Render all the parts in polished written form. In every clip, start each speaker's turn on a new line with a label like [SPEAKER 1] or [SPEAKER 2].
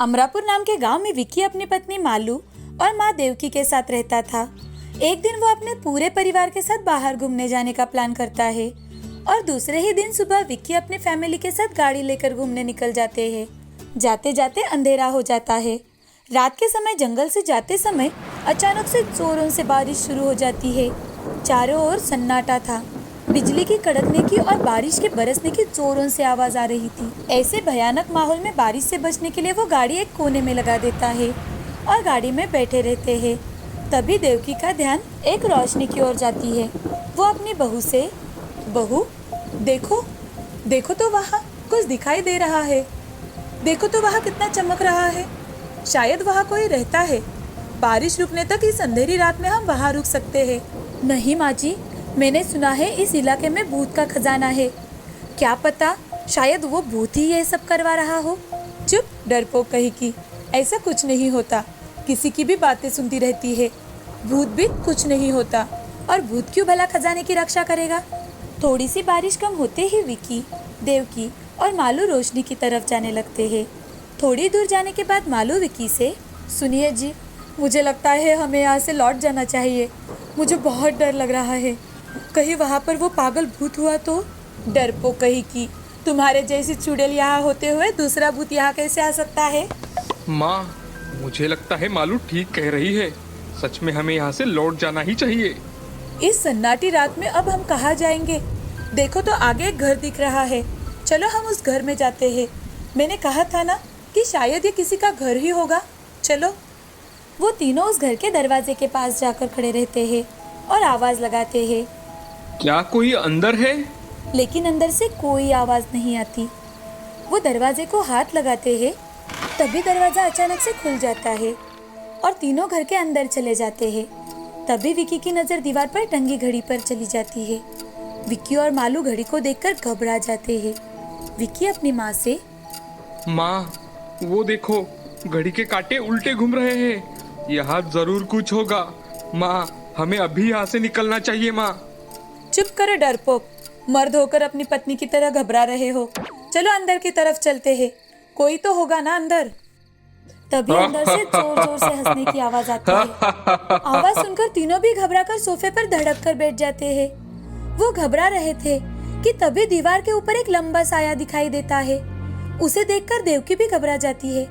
[SPEAKER 1] अमरापुर नाम के गांव में विक्की अपनी पत्नी मालू और माँ देवकी के साथ रहता था। एक दिन वो अपने पूरे परिवार के साथ बाहर घूमने जाने का प्लान करता है और दूसरे ही दिन सुबह विक्की अपने फैमिली के साथ गाड़ी लेकर घूमने निकल जाते हैं। जाते जाते अंधेरा हो जाता है। रात के समय जंगल से जाते समय अचानक से जोरों से बारिश शुरू हो जाती है। चारों ओर सन्नाटा था। बिजली की कड़कने की और बारिश के बरसने की जोरों से आवाज आ रही थी। ऐसे भयानक माहौल में बारिश से बचने के लिए वो गाड़ी एक कोने में लगा देता है और गाड़ी में बैठे रहते हैं। तभी देवकी का ध्यान एक रोशनी की ओर जाती है। वो अपनी बहू से, बहू देखो, देखो तो वहाँ कुछ दिखाई दे रहा है। देखो तो वहाँ कितना चमक रहा है। शायद वहाँ कोई रहता है। बारिश रुकने तक इस अंधेरी रात में हम वहाँ रुक सकते हैं। नहीं माँ जी, मैंने सुना है इस इलाके में भूत का खजाना है। क्या पता शायद वो भूत ही ये सब करवा रहा हो। चुप डरपोक कही की, ऐसा कुछ नहीं होता। किसी की भी बातें सुनती रहती है। भूत भी कुछ नहीं होता और भूत क्यों भला खजाने की रक्षा करेगा। थोड़ी सी बारिश कम होते ही विक्की, देवकी और मालू रोशनी की तरफ जाने लगते हैं। थोड़ी दूर जाने के बाद मालू विक्की से, सुनिए जी, मुझे लगता है हमें यहाँ से लौट जाना चाहिए। मुझे बहुत डर लग रहा है। कहीं वहाँ पर वो पागल भूत हुआ तो। डरपोक कही की, तुम्हारे जैसी चुड़ैल यहाँ होते हुए दूसरा भूत यहाँ कैसे आ सकता है।
[SPEAKER 2] माँ, मुझे लगता है मालू ठीक कह रही है। सच में हमें यहाँ से लौट जाना ही चाहिए।
[SPEAKER 1] इस सन्नाटी रात में अब हम कहाँ जाएंगे। देखो तो आगे एक घर दिख रहा है। चलो हम उस घर में जाते हैं। मैंने कहा था ना कि शायद ये किसी का घर ही होगा। चलो। वो तीनों उस घर के दरवाजे के पास जाकर खड़े रहते हैं और आवाज लगाते हैं।
[SPEAKER 2] क्या कोई अंदर है?
[SPEAKER 1] लेकिन अंदर से कोई आवाज नहीं आती। वो दरवाजे को हाथ लगाते हैं। तभी दरवाजा अचानक से खुल जाता है और तीनों घर के अंदर चले जाते हैं। तभी विक्की की नजर दीवार पर टंगी घड़ी पर चली जाती है। विक्की और मालू घड़ी को देखकर घबरा जाते हैं। विक्की अपनी माँ से,
[SPEAKER 2] माँ, वो देखो, घड़ी के कांटे उल्टे घूम रहे हैं। यहाँ जरूर कुछ होगा। माँ, हमें अभी यहाँ से निकलना चाहिए। माँ।
[SPEAKER 1] चुप करो डरपोक, मर्द होकर अपनी पत्नी की तरह घबरा रहे हो। चलो अंदर की तरफ चलते हैं। कोई तो होगा ना अंदर। तभी अंदर से जोर जोर से हंसने की आवाज आती है। आवाज सुनकर तीनों भी घबराकर सोफे पर धड़क कर बैठ जाते हैं। वो घबरा रहे थे कि तभी दीवार के ऊपर एक लंबा साया दिखाई देता है। उसे देखकर देवकी भी घबरा जाती है।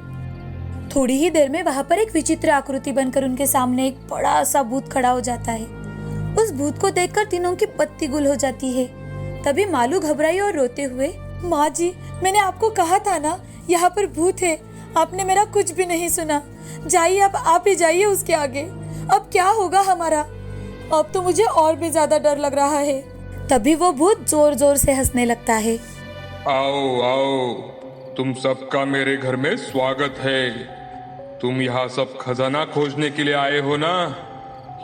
[SPEAKER 1] थोड़ी ही देर में वहाँ पर एक विचित्र आकृति बनकर उनके सामने एक बड़ा सा भूत खड़ा हो जाता है। उस भूत को देखकर तीनों की पत्ती गुल हो जाती है। तभी मालू घबराई और रोते हुए, माँ जी, मैंने आपको कहा था ना यहाँ पर भूत है। आपने मेरा कुछ भी नहीं सुना। जाइए, अब आप ही जाइए उसके आगे। अब क्या होगा हमारा। अब तो मुझे और भी ज्यादा डर लग रहा है। तभी वो भूत जोर जोर से हंसने लगता है।
[SPEAKER 2] आओ आओ, तुम सबका मेरे घर में स्वागत है। तुम यहाँ सब खजाना खोजने के लिए आए हो ना।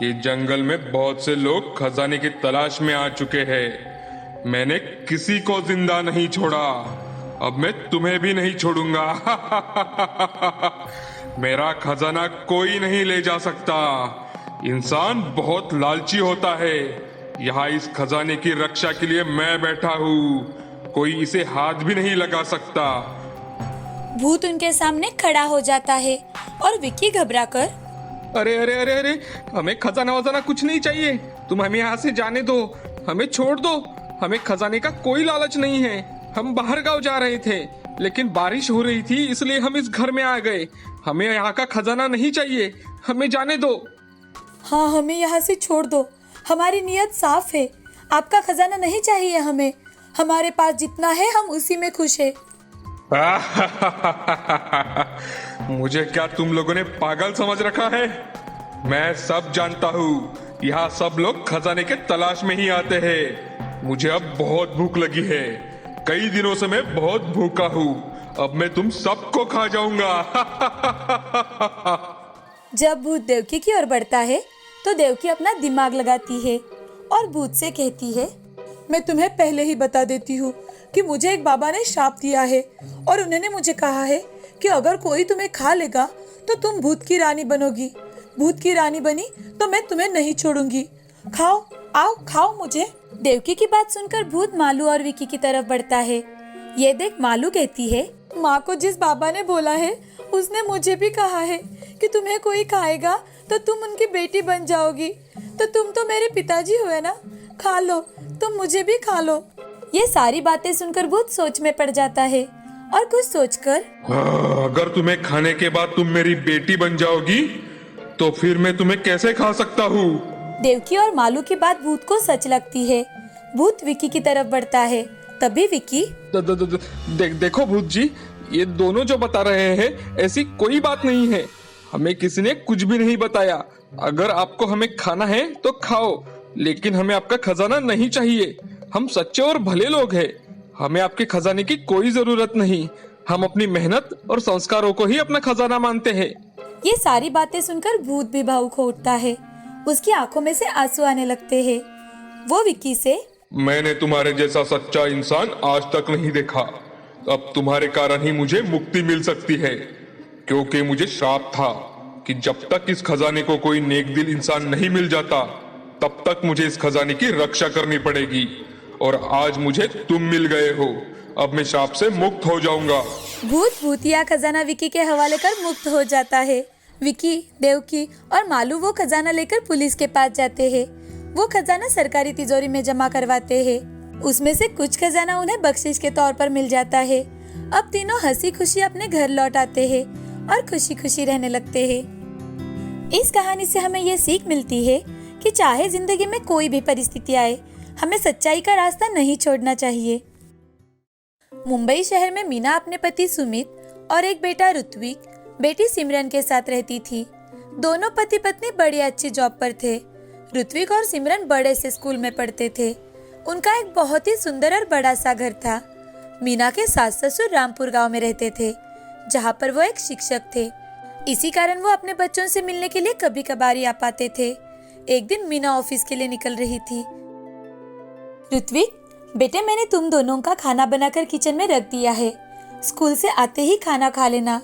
[SPEAKER 2] ये जंगल में बहुत से लोग खजाने की तलाश में आ चुके हैं। मैंने किसी को जिंदा नहीं छोड़ा। अब मैं तुम्हें भी नहीं छोड़ूंगा। मेरा खजाना कोई नहीं ले जा सकता। इंसान बहुत लालची होता है। यहाँ इस खजाने की रक्षा के लिए मैं बैठा हूँ। कोई इसे हाथ भी नहीं लगा सकता।
[SPEAKER 1] भूत उनके सामने खड़ा हो जाता है और विक्की घबराकर,
[SPEAKER 2] अरे अरे अरे अरे, हमें खजाना वजाना कुछ नहीं चाहिए। तुम हमें यहाँ से जाने दो। हमें छोड़ दो। हमें खजाने का कोई लालच नहीं है। हम बाहर गांव जा रहे थे, लेकिन बारिश हो रही थी, इसलिए हम इस घर में आ गए। हमें यहाँ का खजाना नहीं चाहिए। हमें जाने दो।
[SPEAKER 1] हाँ, हमें यहाँ से छोड़ दो। हमारी नीयत साफ है। आपका खजाना नहीं चाहिए हमें। हमारे पास जितना है हम उसी में खुश है।
[SPEAKER 2] मुझे क्या तुम लोगों ने पागल समझ रखा है? मैं सब जानता हूँ। यहाँ सब लोग खजाने के तलाश में ही आते हैं। मुझे अब बहुत भूख लगी है। कई दिनों से मैं बहुत भूखा हूँ। अब मैं तुम सबको खा जाऊंगा।
[SPEAKER 1] जब भूत देवकी की ओर बढ़ता है तो देवकी अपना दिमाग लगाती है और भूत से कहती है, मैं तुम्हें पहले ही बता देती हूँ कि मुझे एक बाबा ने श्राप दिया है और उन्होंने मुझे कहा है कि अगर कोई तुम्हें खा लेगा तो तुम भूत की रानी बनोगी। भूत की रानी बनी तो मैं तुम्हें नहीं छोड़ूंगी। खाओ, आओ खाओ मुझे। देवकी की बात सुनकर भूत मालू और विक्की की तरफ बढ़ता है। ये देख मालू कहती है, माँ को जिस बाबा ने बोला है उसने मुझे भी कहा है कि तुम्हें कोई खाएगा तो तुम उनकी बेटी बन जाओगी। तो तुम तो मेरे पिताजी हुए ना, खा लो, तुम मुझे भी खा लो। ये सारी बातें सुनकर भूत सोच में पड़ जाता है और कुछ सोचकर,
[SPEAKER 2] अगर तुम्हें खाने के बाद तुम मेरी बेटी बन जाओगी तो फिर मैं तुम्हें कैसे खा सकता हूँ।
[SPEAKER 1] देवकी और मालू की बात भूत को सच लगती है। भूत विकी की तरफ बढ़ता है। तभी विकी,
[SPEAKER 3] देखो भूत जी, ये दोनों जो बता रहे हैं ऐसी कोई बात नहीं है। हमें किसी ने कुछ भी नहीं बताया। अगर आपको हमें खाना है तो खाओ, लेकिन हमें आपका खजाना नहीं चाहिए। हम सच्चे और भले लोग हैं। हमें आपके खजाने की कोई जरूरत नहीं। हम अपनी मेहनत और संस्कारों को ही अपना खजाना मानते हैं।
[SPEAKER 1] ये सारी बातें सुनकर भूत भी भावुक हो उठता है। उसकी आंखों में से आंसू आने लगते हैं। वो विक्की से,
[SPEAKER 2] मैंने तुम्हारे जैसा सच्चा इंसान आज तक नहीं देखा। अब तुम्हारे कारण ही मुझे मुक्ति मिल सकती है, क्योंकि मुझे श्राप था कि जब तक इस खजाने को कोई नेक दिल इंसान नहीं मिल जाता तब तक मुझे इस खजाने की रक्षा करनी पड़ेगी। और आज मुझे तुम मिल गए हो। अब मैं श्राप से मुक्त हो जाऊंगा।
[SPEAKER 1] भूत भूतिया खजाना विकी के हवाले कर मुक्त हो जाता है। विकी, देवकी और मालू वो खजाना लेकर पुलिस के पास जाते हैं। वो खजाना सरकारी तिजोरी में जमा करवाते हैं। उसमें से कुछ खजाना उन्हें बख्शिश के तौर पर मिल जाता है। अब तीनों हंसी खुशी अपने घर लौट आते हैं और खुशी खुशी रहने लगते हैं। इस कहानी से हमें ये सीख मिलती है कि चाहे जिंदगी में कोई भी परिस्थिति आए, हमें सच्चाई का रास्ता नहीं छोड़ना चाहिए। मुंबई शहर में मीना अपने पति सुमित और एक बेटा ऋत्विक, बेटी सिमरन के साथ रहती थी। दोनों पति पत्नी बड़ी अच्छी जॉब पर थे। ऋत्विक और सिमरन बड़े से स्कूल में पढ़ते थे। उनका एक बहुत ही सुंदर और बड़ा सा घर था। मीना के सास ससुर रामपुर गांव में रहते थे, जहां पर वो एक शिक्षक थे। इसी कारण वो अपने बच्चों से मिलने के लिए कभी कभार ही आ पाते थे। एक दिन मीना ऑफिस के लिए निकल रही थी। ऋत्विक, बेटे, मैंने तुम दोनों का खाना बनाकर किचन में रख दिया है। स्कूल से आते ही खाना खा लेना,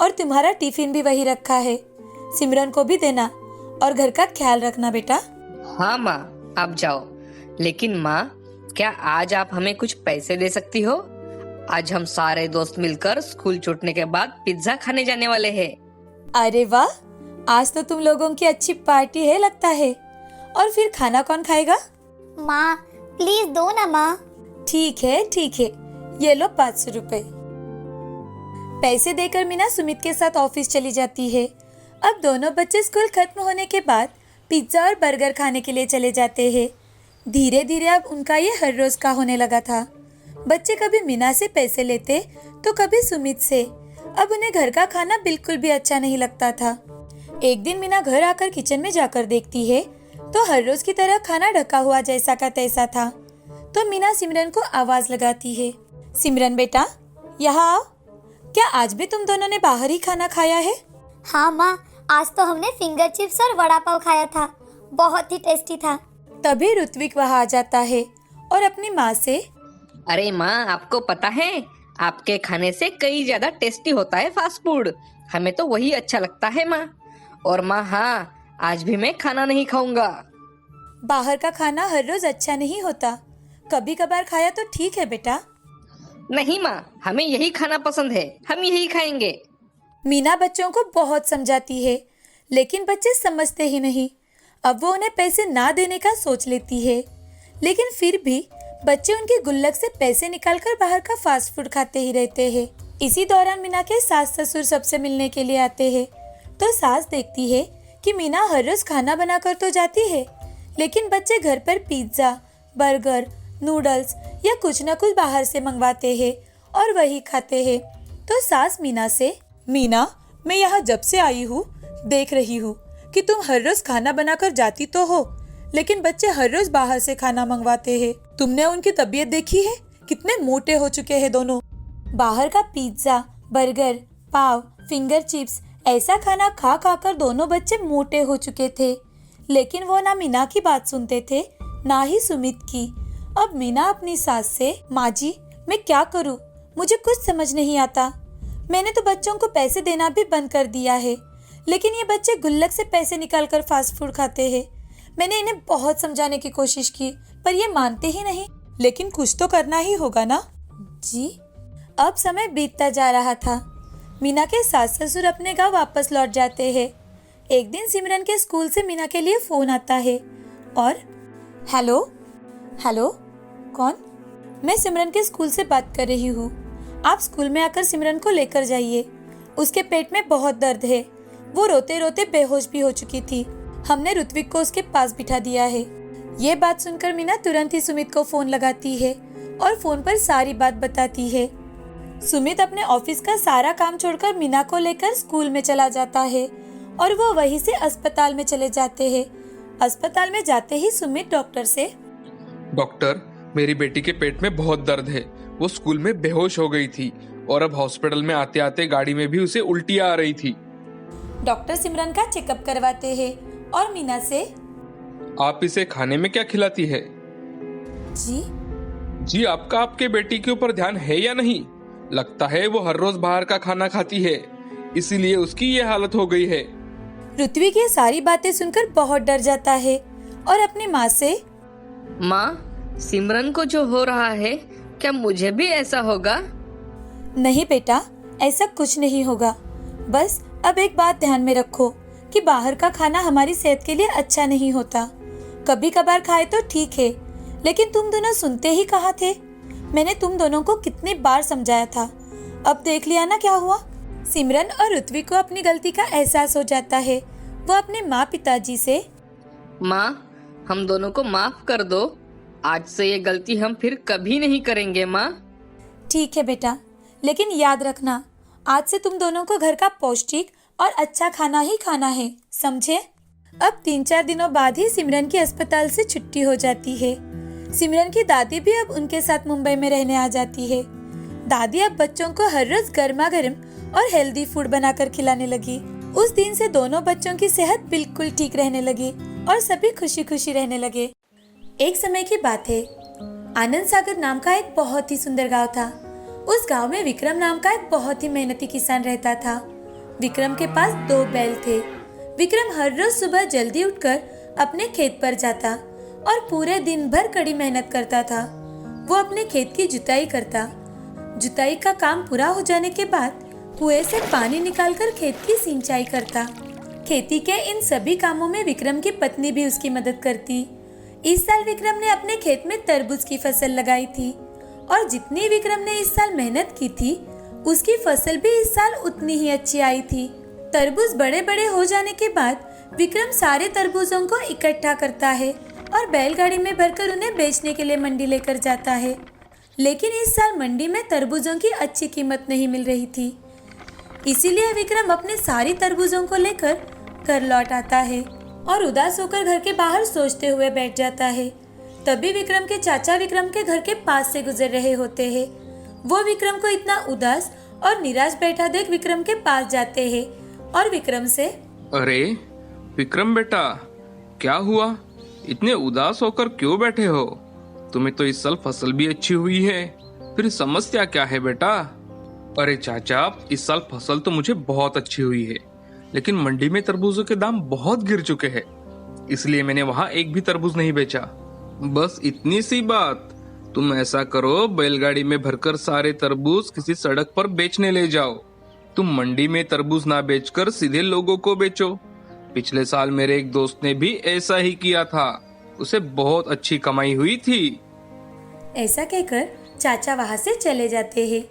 [SPEAKER 1] और तुम्हारा टिफिन भी वही रखा है। सिमरन को भी देना और घर का ख्याल रखना बेटा।
[SPEAKER 4] हाँ माँ, आप जाओ। लेकिन माँ, क्या आज आप हमें कुछ पैसे दे सकती हो? आज हम सारे दोस्त मिलकर स्कूल छूटने के बाद पिज्जा खाने जाने वाले हैं।
[SPEAKER 1] अरे वाह, आज तो तुम लोगों की अच्छी पार्टी है लगता है। और फिर खाना कौन खाएगा?
[SPEAKER 5] माँ, प्लीज दो ना माँ।
[SPEAKER 1] ठीक है, ये लो 500 रुपए। पैसे देकर मीना सुमित के साथ ऑफिस चली जाती है। अब दोनों बच्चे स्कूल खत्म होने के बाद पिज्जा और बर्गर खाने के लिए चले जाते हैं। धीरे धीरे अब उनका ये हर रोज का होने लगा था। बच्चे कभी मीना से पैसे लेते तो कभी सुमित से। अब उन्हें घर का खाना बिल्कुल भी अच्छा नहीं लगता था। एक दिन मीना घर आकर किचन में जाकर देखती है तो हर रोज की तरह खाना ढका हुआ जैसा का तैसा था। तो मीना सिमरन को आवाज लगाती है, सिमरन बेटा, यहाँ आओ। क्या आज भी तुम दोनों ने बाहर ही खाना खाया है?
[SPEAKER 5] हाँ माँ, आज तो हमने फिंगर चिप्स और वड़ा पाव खाया था। बहुत ही टेस्टी था।
[SPEAKER 1] तभी ऋत्विक वहाँ आ जाता है और अपनी माँ से,
[SPEAKER 4] अरे माँ, आपको पता है आपके खाने से कई ज्यादा टेस्टी होता है फास्ट फूड। हमें तो वही अच्छा लगता है माँ। और माँ, हाँ, आज भी मैं खाना नहीं खाऊंगा।
[SPEAKER 1] बाहर का खाना हर रोज अच्छा नहीं होता, कभी कभार खाया तो ठीक है बेटा।
[SPEAKER 4] नहीं माँ, हमें यही खाना पसंद है, हम यही खाएंगे।
[SPEAKER 1] मीना बच्चों को बहुत समझाती है, लेकिन बच्चे समझते ही नहीं। अब वो उन्हें पैसे ना देने का सोच लेती है, लेकिन फिर भी बच्चे उनकी गुल्लक से पैसे निकालकर बाहर का फास्ट फूड खाते ही रहते हैं। इसी दौरान मीना के सास ससुर सबसे मिलने के लिए आते हैं। तो सास देखती है कि मीना हर रोज खाना बनाकर तो जाती है, लेकिन बच्चे घर पर पिज्जा, बर्गर, नूडल्स या कुछ न कुछ बाहर से मंगवाते हैं और वही खाते हैं। तो सास मीना से, मीना, मैं यहाँ जब से आई हूँ देख रही हूँ कि तुम हर रोज खाना बनाकर जाती तो हो, लेकिन बच्चे हर रोज बाहर से खाना मंगवाते हैं। तुमने उनकी तबीयत देखी है? कितने मोटे हो चुके हैं दोनों। बाहर का पिज्जा, बर्गर, पाव, फिंगर चिप्स, ऐसा खाना खा खा कर दोनों बच्चे मोटे हो चुके थे। लेकिन वो ना मीना की बात सुनते थे, ना ही सुमित की। अब मीना अपनी सास से, माँ जी, मैं क्या करूँ? मुझे कुछ समझ नहीं आता। मैंने तो बच्चों को पैसे देना भी बंद कर दिया है, लेकिन ये बच्चे गुल्लक से पैसे निकालकर फास्ट फूड खाते हैं। मैंने इन्हें बहुत समझाने की कोशिश की, पर ये मानते ही नहीं। लेकिन कुछ तो करना ही होगा ना। जी। अब समय बीतता जा रहा था। मीना के सास ससुर अपने गांव वापस लौट जाते हैं। एक दिन सिमरन के स्कूल से मीना के लिए फोन आता है और हेलो हेलो कौन? मैं सिमरन के स्कूल से बात कर रही हूँ। आप स्कूल में आकर सिमरन को लेकर जाइए। उसके पेट में बहुत दर्द है। वो रोते रोते बेहोश भी हो चुकी थी। हमने ऋत्विक को उसके पास बिठा दिया है। ये बात सुनकर मीना तुरंत ही सुमित को फोन लगाती है और फोन पर सारी बात बताती है। सुमित अपने ऑफिस का सारा काम छोड़कर मीना को लेकर स्कूल में चला जाता है और वो वहीं से अस्पताल में चले जाते हैं। अस्पताल में जाते ही सुमित डॉक्टर से,
[SPEAKER 3] डॉक्टर, मेरी बेटी के पेट में बहुत दर्द है। वो स्कूल में बेहोश हो गई थी और अब हॉस्पिटल में आते आते गाड़ी में भी उसे उल्टियाँ आ रही थी।
[SPEAKER 1] डॉक्टर सिमरन का चेकअप करवाते हैं और मीना से,
[SPEAKER 3] आप इसे खाने में क्या खिलाती है? जी, आपका आपके बेटी के ऊपर ध्यान है या नहीं? लगता है वो हर रोज बाहर का खाना खाती है, इसीलिए उसकी ये हालत हो गई है।
[SPEAKER 1] ऋत्विक ये सारी बातें सुनकर बहुत डर जाता है और अपनी माँ से,
[SPEAKER 4] माँ, सिमरन को जो हो रहा है क्या मुझे भी ऐसा होगा?
[SPEAKER 1] नहीं बेटा, ऐसा कुछ नहीं होगा। बस अब एक बात ध्यान में रखो कि बाहर का खाना हमारी सेहत के लिए अच्छा नहीं होता। कभी कभार खाए तो ठीक है, लेकिन तुम दोनों सुनते ही कहाँ थे? मैंने तुम दोनों को कितनी बार समझाया था। अब देख लिया ना क्या हुआ। सिमरन और ऋत्विक को अपनी गलती का एहसास हो जाता है। वो अपने माँ पिताजी से,
[SPEAKER 4] माँ, हम दोनों को माफ कर दो। आज से ये गलती हम फिर कभी नहीं करेंगे माँ।
[SPEAKER 1] ठीक है बेटा, लेकिन याद रखना, आज से तुम दोनों को घर का पौष्टिक और अच्छा खाना ही खाना है, समझे? अब 3-4 दिनों बाद ही सिमरन की अस्पताल से छुट्टी हो जाती है। सिमरन की दादी भी अब उनके साथ मुंबई में रहने आ जाती है। दादी अब बच्चों को हर रोज गर्मा गर्म और हेल्दी फूड बनाकर खिलाने लगी। उस दिन से दोनों बच्चों की सेहत बिल्कुल ठीक रहने लगी और सभी खुशी खुशी रहने लगे। एक समय की बात है, आनंद सागर नाम का एक बहुत ही सुंदर गांव था। उस गांव में विक्रम नाम का एक बहुत ही मेहनती किसान रहता था। विक्रम के पास 2 बैल थे। विक्रम हर रोज सुबह जल्दी उठकर अपने खेत पर जाता और पूरे दिन भर कड़ी मेहनत करता था। वो अपने खेत की जुताई करता। जुताई का काम पूरा हो जाने के बाद कुएं से पानी निकालकर खेत की सिंचाई करता। खेती के इन सभी कामों में विक्रम की पत्नी भी उसकी मदद करती। इस साल विक्रम ने अपने खेत में तरबूज की फसल लगाई थी और जितनी विक्रम ने इस साल मेहनत की थी, उसकी फसल भी इस साल उतनी ही अच्छी आई थी। तरबूज बड़े बड़े हो जाने के बाद विक्रम सारे तरबूजों को इकट्ठा करता है और बैलगाड़ी में भरकर उन्हें बेचने के लिए मंडी लेकर जाता है। लेकिन इस साल मंडी में तरबूजों की अच्छी कीमत नहीं मिल रही थी, इसीलिए विक्रम अपने सारी तरबूजों को लेकर घर लौट आता है और उदास होकर घर के बाहर सोचते हुए बैठ जाता है। तभी विक्रम के चाचा विक्रम के घर के पास से गुजर रहे होते हैं। वो विक्रम को इतना उदास और निराश बैठा देख विक्रम के पास जाते हैं और विक्रम से,
[SPEAKER 3] अरे विक्रम बेटा, क्या हुआ? इतने उदास होकर क्यों बैठे हो? तुम्हें तो इस साल फसल भी अच्छी हुई है, फिर समस्या क्या है बेटा? अरे चाचा, इस साल फसल तो मुझे बहुत अच्छी हुई है, लेकिन मंडी में तरबूजों के दाम बहुत गिर चुके हैं, इसलिए मैंने वहाँ एक भी तरबूज नहीं बेचा। बस इतनी सी बात। तुम ऐसा करो, बैलगाड़ी में भरकर सारे तरबूज किसी सड़क पर बेचने ले जाओ। तुम मंडी में तरबूज ना बेचकर सीधे लोगों को बेचो। पिछले साल मेरे एक दोस्त ने भी ऐसा ही किया था, उसे बहुत अच्छी कमाई हुई थी।
[SPEAKER 1] ऐसा कहकर चाचा वहाँ से चले जाते हैं।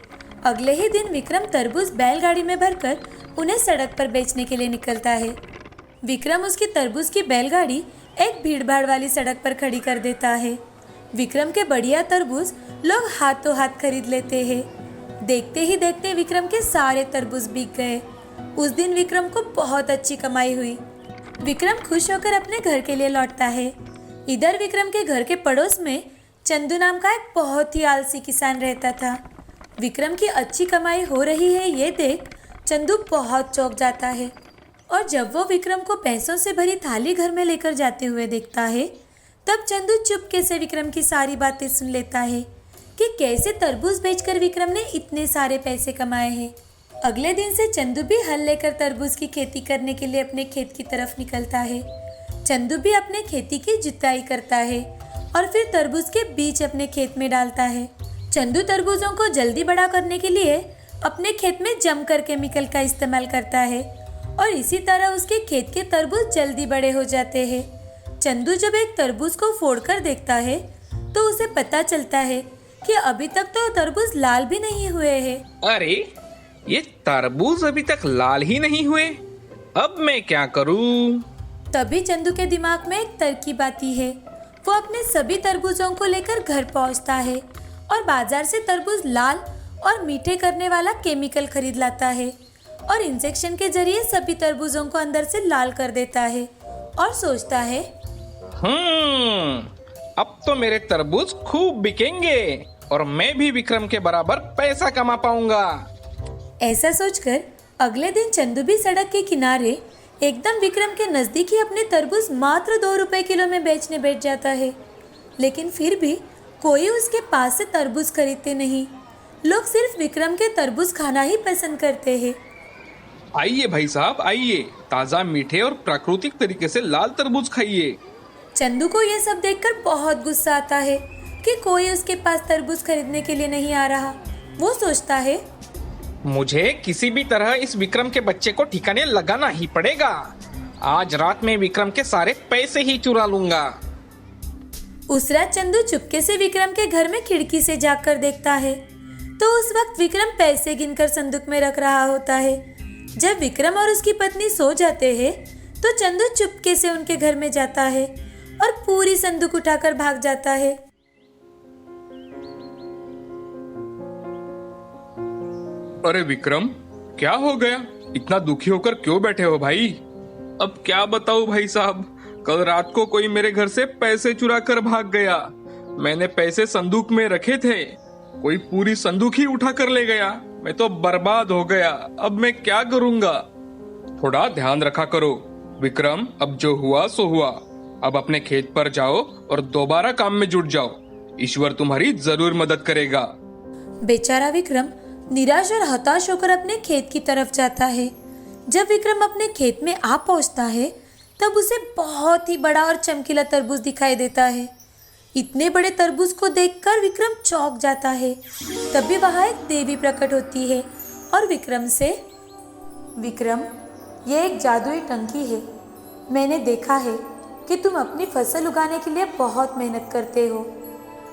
[SPEAKER 1] अगले ही दिन विक्रम तरबूज बैलगाड़ी में भरकर उन्हें सड़क पर बेचने के लिए निकलता है। विक्रम उसकी तरबूज की बैलगाड़ी एक भीड़भाड़ वाली सड़क पर खड़ी कर देता है। विक्रम के बढ़िया तरबूज लोग हाथों हाथ खरीद लेते हैं। देखते ही देखते विक्रम के सारे तरबूज बिक गए। उस दिन विक्रम को बहुत अच्छी कमाई हुई। विक्रम खुश होकर अपने घर के लिए लौटता है। इधर विक्रम के घर के पड़ोस में चंदू नाम का एक बहुत ही आलसी किसान रहता था। विक्रम की अच्छी कमाई हो रही है ये देख चंदू बहुत चौंक जाता है और जब वो विक्रम को पैसों से भरी थाली घर में लेकर जाते हुए देखता है, तब चंदू चुपके से विक्रम की सारी बातें सुन लेता है कि कैसे तरबूज बेचकर विक्रम ने इतने सारे पैसे कमाए हैं। अगले दिन से चंदू भी हल लेकर तरबूज की खेती करने के लिए अपने खेत की तरफ निकलता है। चंदू भी अपने खेती की जुताई करता है और फिर तरबूज के बीज अपने खेत में डालता है। चंदू तरबूजों को जल्दी बड़ा करने के लिए अपने खेत में जमकर केमिकल का इस्तेमाल करता है और इसी तरह उसके खेत के तरबूज जल्दी बड़े हो जाते हैं। चंदू जब एक तरबूज को फोड़कर देखता है तो उसे पता चलता है कि अभी तक तो तरबूज लाल भी नहीं हुए हैं।
[SPEAKER 3] अरे, ये तरबूज अभी तक लाल ही नहीं हुए, अब मैं क्या करूं?
[SPEAKER 1] तभी चंदू के दिमाग में एक तरकीब आती है। वो अपने सभी तरबूजों को लेकर घर पहुंचता है और बाजार से तरबूज लाल और मीठे करने वाला केमिकल खरीद लाता है और इंजेक्शन के जरिए सभी तरबूजों को अंदर से लाल कर देता है और सोचता है,
[SPEAKER 3] अब तो मेरे तरबूज खूब बिकेंगे और मैं भी विक्रम के बराबर पैसा कमा पाऊंगा।
[SPEAKER 1] ऐसा सोचकर अगले दिन चंदू भी सड़क के किनारे एकदम विक्रम के नजदीक ही अपने तरबूज मात्र 2 रुपए किलो में बेचने बैठ जाता है। लेकिन फिर भी कोई उसके पास से तरबूज खरीदते नहीं। लोग सिर्फ विक्रम के तरबूज खाना ही पसंद करते हैं।
[SPEAKER 3] आइए भाई साहब, आइए, ताजा मीठे और प्राकृतिक तरीके से लाल तरबूज खाइए।
[SPEAKER 1] चंदू को यह सब देखकर बहुत गुस्सा आता है कि कोई उसके पास तरबूज खरीदने के लिए नहीं आ रहा। वो सोचता है,
[SPEAKER 3] मुझे किसी भी तरह इस विक्रम के बच्चे को ठिकाने लगाना ही पड़ेगा। आज रात में विक्रम के सारे पैसे ही चुरा लूंगा।
[SPEAKER 1] उस रात चंदू चुपके से विक्रम के घर में खिड़की से झांककर देखता है तो उस वक्त विक्रम पैसे गिनकर संदूक में रख रहा होता है। जब विक्रम और उसकी पत्नी सो जाते हैं तो चंदू चुपके से उनके घर में जाता है और पूरी संदूक उठाकर भाग जाता है।
[SPEAKER 2] अरे विक्रम, क्या हो गया? इतना दुखी होकर क्यों बैठे हो भाई?
[SPEAKER 3] अब क्या बताऊं भाई साहब, कल रात को कोई मेरे घर से पैसे चुरा कर भाग गया। मैंने पैसे संदूक में रखे थे, कोई पूरी संदूक ही उठा कर ले गया। मैं तो बर्बाद हो गया, अब मैं क्या करूंगा?
[SPEAKER 2] थोड़ा ध्यान रखा करो विक्रम। अब जो हुआ सो हुआ। अब अपने खेत पर जाओ और दोबारा काम में जुट जाओ। ईश्वर तुम्हारी जरूर मदद करेगा।
[SPEAKER 1] बेचारा विक्रम निराश और हताश होकर अपने खेत की तरफ जाता है। जब विक्रम अपने खेत में आ पहुंचता है तब उसे बहुत ही बड़ा और चमकीला तरबूज दिखाई देता है। इतने बड़े तरबूज को देखकर विक्रम चौंक जाता है। तभी वहां एक देवी प्रकट होती है और विक्रम से, विक्रम, ये एक जादुई टंकी है। मैंने देखा है कि तुम अपनी फसल उगाने के लिए बहुत मेहनत करते हो।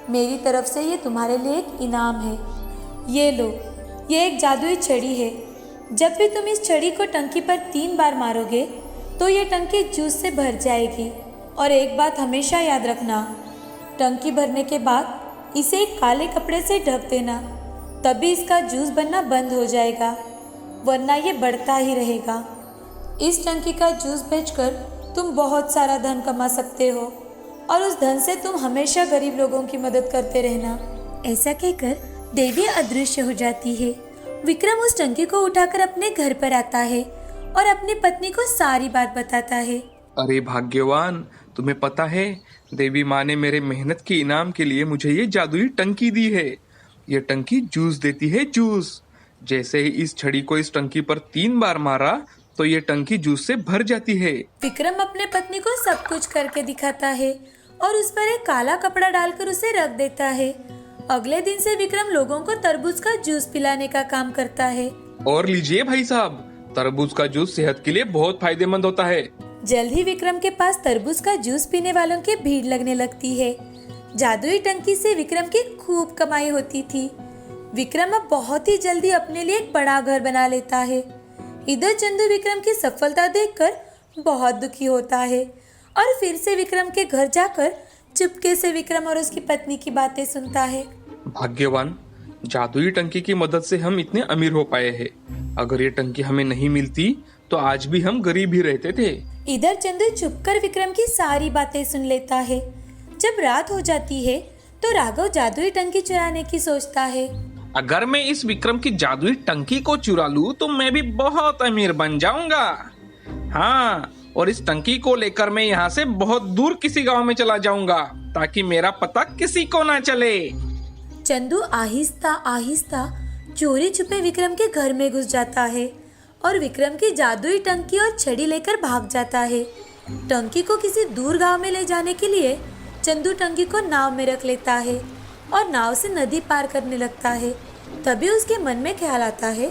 [SPEAKER 1] मेरी तरफ से ये तुम्हारे लिए एक इनाम है। ये लो, ये एक जादुई छड़ी है। जब भी तुम इस छड़ी को टंकी पर 3 बार मारोगे तो ये टंकी जूस से भर जाएगी। और एक बात हमेशा याद रखना, टंकी भरने के बाद इसे एक काले कपड़े से ढक देना, तभी इसका जूस बनना बंद हो जाएगा, वरना ये बढ़ता ही रहेगा। इस टंकी का जूस बेचकर तुम बहुत सारा धन कमा सकते हो और उस धन से तुम हमेशा गरीब लोगों की मदद करते रहना। ऐसा कहकर देवी अदृश्य हो जाती है। विक्रम उस टंकी को उठाकर अपने घर पर आता है और अपनी पत्नी को सारी बात बताता है।
[SPEAKER 3] अरे भाग्यवान, तुम्हें पता है देवी माँ ने मेरे मेहनत के इनाम के लिए मुझे ये जादुई टंकी दी है। ये टंकी जूस देती है, जूस। जैसे ही इस छड़ी को इस टंकी पर 3 बार मारा तो ये टंकी जूस से भर जाती है।
[SPEAKER 1] विक्रम अपने पत्नी को सब कुछ करके दिखाता है और उस पर एक काला कपड़ा डालकर उसे रख देता है। अगले दिन से विक्रम लोगों को तरबूज का जूस पिलाने का काम करता है।
[SPEAKER 3] और लीजिए भाई साहब, तरबूज का जूस सेहत के लिए बहुत फायदेमंद होता है।
[SPEAKER 1] जल्द ही विक्रम के पास तरबूज का जूस पीने वालों की भीड़ लगने लगती है। जादुई टंकी से विक्रम की खूब कमाई होती थी। विक्रम अब बहुत ही जल्दी अपने लिए एक बड़ा घर बना लेता है। इधर चंदू विक्रम की सफलता देखकर बहुत दुखी होता है और फिर से विक्रम के घर जाकर चुपके से विक्रम और उसकी पत्नी की बातें सुनता है।
[SPEAKER 3] भाग्यवान, जादुई टंकी की मदद से हम इतने अमीर हो पाए हैं। अगर ये टंकी हमें नहीं मिलती तो आज भी हम गरीब ही रहते थे।
[SPEAKER 1] इधर चंदू चुपकर विक्रम की सारी बातें सुन लेता है। जब रात हो जाती है तो राघव जादुई टंकी चुराने की सोचता है।
[SPEAKER 3] अगर मैं इस विक्रम की जादुई टंकी को चुरा लूं तो मैं भी बहुत अमीर बन जाऊंगा। हाँ, और इस टंकी को लेकर मैं यहाँ से बहुत दूर किसी गांव में चला जाऊंगा ताकि मेरा पता किसी को ना चले।
[SPEAKER 1] चंदू आहिस्ता आहिस्ता चोरी छुपे विक्रम के घर में घुस जाता है और विक्रम की जादुई टंकी और छड़ी लेकर भाग जाता है। टंकी को किसी दूर गांव में ले जाने के लिए चंदू टंकी को नाव में रख लेता है और नाव से नदी पार करने लगता है। तभी उसके मन में ख्याल आता है।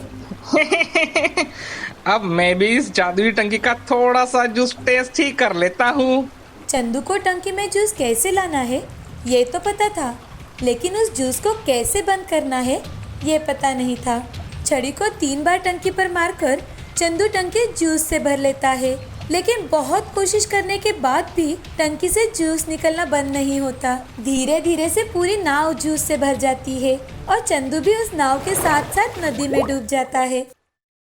[SPEAKER 3] अब मैं भी इस जादुई टंकी का थोड़ा सा जूस टेस्ट ही कर लेता हूँ।
[SPEAKER 1] चंदू को टंकी में जूस कैसे लाना है ये तो पता था, लेकिन उस जूस को कैसे बंद करना है ये पता नहीं था। छड़ी को 3 बार टंकी पर मारकर चंदू टंकी जूस से भर लेता है, लेकिन बहुत कोशिश करने के बाद भी टंकी से जूस निकलना बंद नहीं होता। धीरे धीरे से पूरी नाव जूस से भर जाती है और चंदू भी उस नाव के साथ साथ नदी में डूब जाता है।